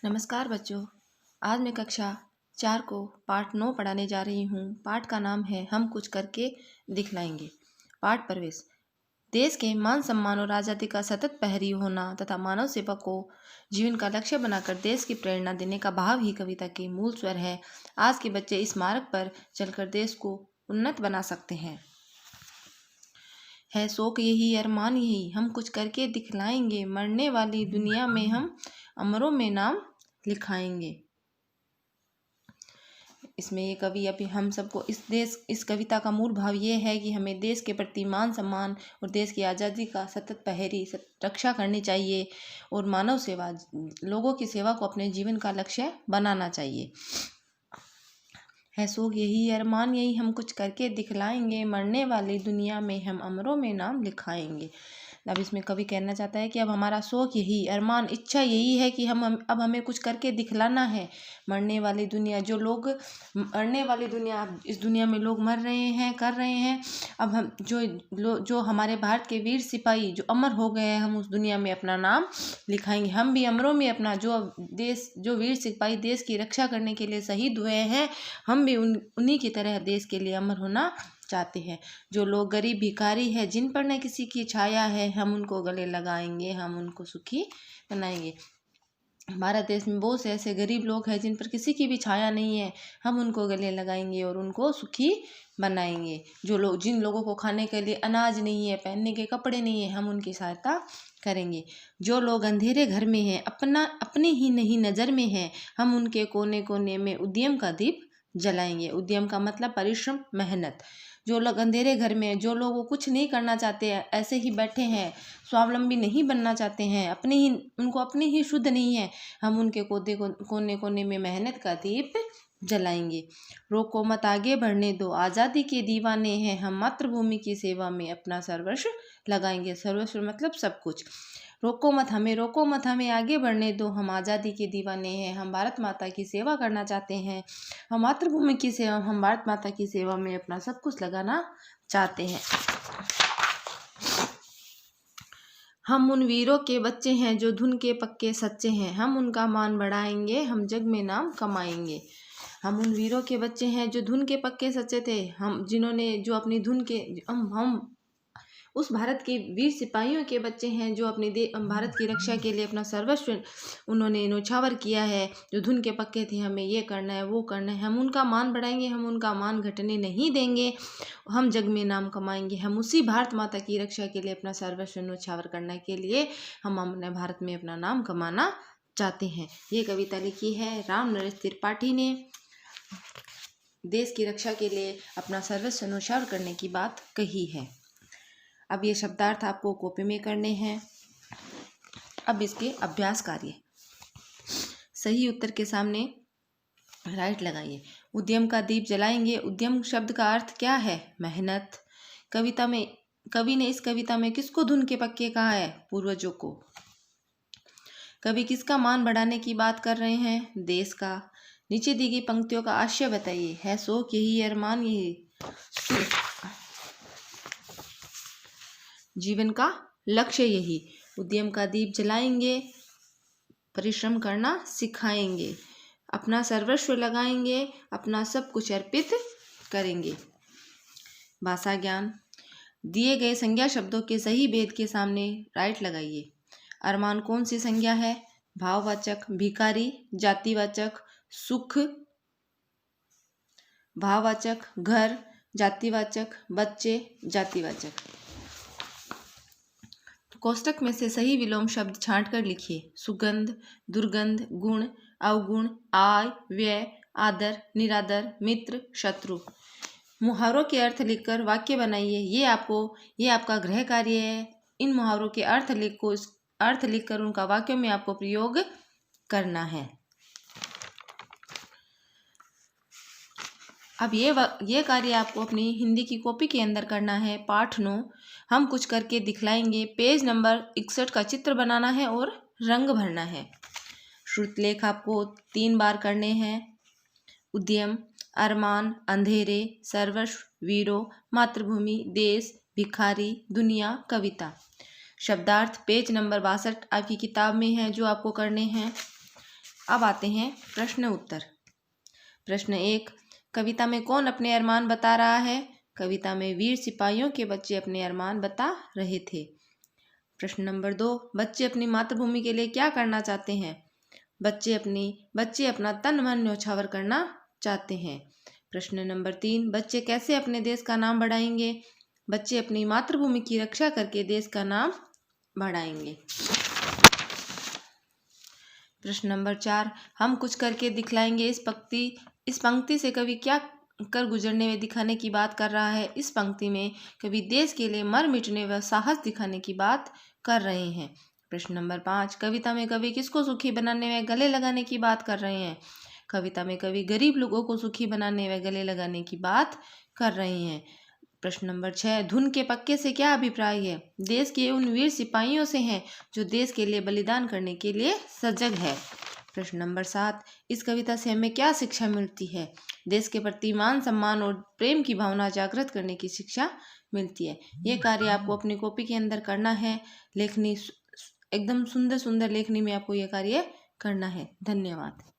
नमस्कार बच्चों। आज मैं कक्षा 4 को पाठ 9 पढ़ाने जा रही हूँ। पाठ का नाम है हम कुछ करके दिखलाएंगे। पाठ प्रवेश। देश के मान सम्मान और आज़ादी का सतत प्रहरी होना तथा मानव सेवा को जीवन का लक्ष्य बनाकर देश की प्रेरणा देने का भाव ही कविता के मूल स्वर है। आज के बच्चे इस मार्ग पर चलकर देश को उन्नत बना सकते हैं। है शौक यही, अरमान यही, हम कुछ करके दिखलाएंगे, मरने वाली दुनिया में हम अमरों में नाम लिखाएंगे। इसमें ये कवि अभी हम सबको इस कविता का मूल भाव ये है कि हमें देश के प्रति मान सम्मान और देश की आज़ादी का सतत प्रहरी रक्षा करनी चाहिए और मानव सेवा, लोगों की सेवा को अपने जीवन का लक्ष्य बनाना चाहिए। है शौक यही, अरमान यही, हम कुछ करके दिखलाएंगे, मरने वाली दुनिया में हम अमरों में नाम लिखाएंगे। अब इसमें कवि कहना चाहता है कि अब हमारा शौक यही, अरमान, इच्छा यही है कि अब हमें कुछ करके दिखलाना है। मरने वाली दुनिया, इस दुनिया में लोग मर रहे हैं, कर रहे हैं। अब हम जो हमारे भारत के वीर सिपाही जो अमर हो गए हैं, हम उस दुनिया में अपना नाम लिखाएंगे। हम भी अमरों में अपना जो वीर सिपाही देश की रक्षा करने के लिए शहीद हुए हैं, हम भी उन्हीं की तरह देश के लिए अमर होना चाहते हैं। जो लोग गरीब भिखारी है, जिन पर न किसी की छाया है, हम उनको गले लगाएंगे, हम उनको सुखी बनाएंगे। हमारा देश में बहुत से ऐसे गरीब लोग हैं जिन पर किसी की भी छाया नहीं है, हम उनको गले लगाएंगे और उनको सुखी बनाएंगे। जिन लोगों को खाने के लिए अनाज नहीं है, पहनने के कपड़े नहीं है, हम उनकी सहायता करेंगे। जो लोग अंधेरे घर में हैं, अपनी ही नहीं नज़र में हैं, हम उनके कोने कोने में उद्यम का दीप जलाएंगे। उद्यम का मतलब परिश्रम, मेहनत। जो लोग अंधेरे घर में, जो लोग वो कुछ नहीं करना चाहते हैं, ऐसे ही बैठे हैं, स्वावलंबी नहीं बनना चाहते हैं, उनको अपनी ही शुद्ध नहीं है, हम उनके कोने कोने में मेहनत का दीप जलाएंगे। रोको मत, आगे बढ़ने दो, आज़ादी के दीवाने हैं, हम मातृभूमि की सेवा में अपना सर्वस्व लगाएंगे। सर्वस्व मतलब सब कुछ। रोको मत, हमें आगे बढ़ने दो, हम आज़ादी के दीवाने हैं, हम भारत माता की सेवा करना चाहते हैं, हम मातृभूमि की सेवा, हम भारत माता की सेवा में अपना सब कुछ लगाना चाहते हैं। हम उन वीरों के बच्चे हैं जो धुन के पक्के सच्चे हैं, हम उनका मान बढ़ाएंगे, हम जग में नाम कमाएंगे। हम उन वीरों के बच्चे हैं जो धुन के पक्के सच्चे थे, जो अपनी धुन के हम उस भारत के वीर सिपाहियों के बच्चे हैं जो अपने भारत की रक्षा के लिए अपना सर्वस्व उन्होंने न्योछावर किया है, जो धुन के पक्के थे, हमें ये करना है, वो करना है। हम उनका मान बढ़ाएंगे, हम उनका मान घटने नहीं देंगे, हम जग में नाम कमाएंगे। हम उसी भारत माता की रक्षा के लिए अपना सर्वस्व न्योछावर करने के लिए हम अपने भारत में अपना नाम कमाना चाहते हैं। ये कविता लिखी है राम नरेश त्रिपाठी ने। देश की रक्षा के लिए अपना सर्वस्व न्योछावर करने की बात कही है। अब ये शब्दार्थ आपको कॉपी में करने हैं। अब इसके अभ्यास कार्य। सही उत्तर के सामने राइट लगाइए। उद्यम का दीप जलाएंगे। उद्यम शब्द का अर्थ क्या है? मेहनत। कवि ने इस कविता में किसको धुन के पक्के कहा है? पूर्वजों को। कवि किसका मान बढ़ाने की बात कर रहे हैं? देश का। नीचे दी गई पंक्तियों का आशय बताइए। है शौक यही, अरमान यही, जीवन का लक्ष्य यही। उद्यम का दीप जलाएंगे, परिश्रम करना सिखाएंगे, अपना सर्वस्व लगाएंगे, अपना सब कुछ अर्पित करेंगे। भाषा ज्ञान। दिए गए संज्ञा शब्दों के सही भेद के सामने राइट लगाइए। अरमान कौन सी संज्ञा है? भाववाचक। भिखारी जातिवाचक। सुख भाववाचक। घर जातिवाचक। बच्चे जातिवाचक। कोष्टक में से सही विलोम शब्द छांट कर लिखिए। सुगंध, दुर्गंध, गुण, अवगुण, आय, व्यय, आदर, निरादर, मित्र, शत्रु। मुहावरों के अर्थ लिखकर वाक्य बनाइए। ये आपका गृह कार्य है। इन मुहावरों के अर्थ लिखकर उनका वाक्यों में आपको प्रयोग करना है। अब ये कार्य आपको अपनी हिंदी की कॉपी के अंदर करना है। पाठ 9 हम कुछ करके दिखलाएंगे। पेज नंबर 61 का चित्र बनाना है और रंग भरना है। श्रुतलेख आपको 3 बार करने हैं। उद्यम, अरमान, अंधेरे, सर्वस्व, वीरों, मातृभूमि, देश, भिखारी, दुनिया, कविता। शब्दार्थ पेज नंबर 62 आपकी किताब में है जो आपको करने हैं। अब आते हैं प्रश्न उत्तर। प्रश्न 1, कविता में कौन अपने अरमान बता रहा है? कविता में वीर सिपाहियों के बच्चे अपने अरमान बता रहे थे। प्रश्न नंबर 2, बच्चे अपनी मातृभूमि के लिए क्या करना चाहते हैं? बच्चे अपना तन मन न्यौछावर करना चाहते हैं। प्रश्न नंबर 3, बच्चे कैसे अपने देश का नाम बढ़ाएंगे? बच्चे अपनी मातृभूमि की रक्षा करके देश का नाम बढ़ाएंगे। प्रश्न नंबर 4, हम कुछ करके दिखलाएंगे। इस पंक्ति से कवि क्या कर गुजरने में दिखाने की बात कर रहा है? इस पंक्ति में कवि देश के लिए मर मिटने व साहस दिखाने की बात कर रहे हैं। प्रश्न नंबर 5, कविता में कवि किसको सुखी बनाने व गले लगाने की बात कर रहे हैं? कविता में कवि गरीब लोगों को सुखी बनाने व गले लगाने की बात कर रहे हैं। प्रश्न नंबर 6, धुन के पक्के से क्या अभिप्राय है? देश के उन वीर सिपाहियों से हैं जो देश के लिए बलिदान करने के लिए सजग है। प्रश्न नंबर 7, इस कविता से हमें क्या शिक्षा मिलती है? देश के प्रति मान सम्मान और प्रेम की भावना जागृत करने की शिक्षा मिलती है। ये कार्य आपको अपनी कॉपी के अंदर करना है। लेखनी एकदम सुंदर सुंदर लेखनी में आपको ये कार्य करना है। धन्यवाद।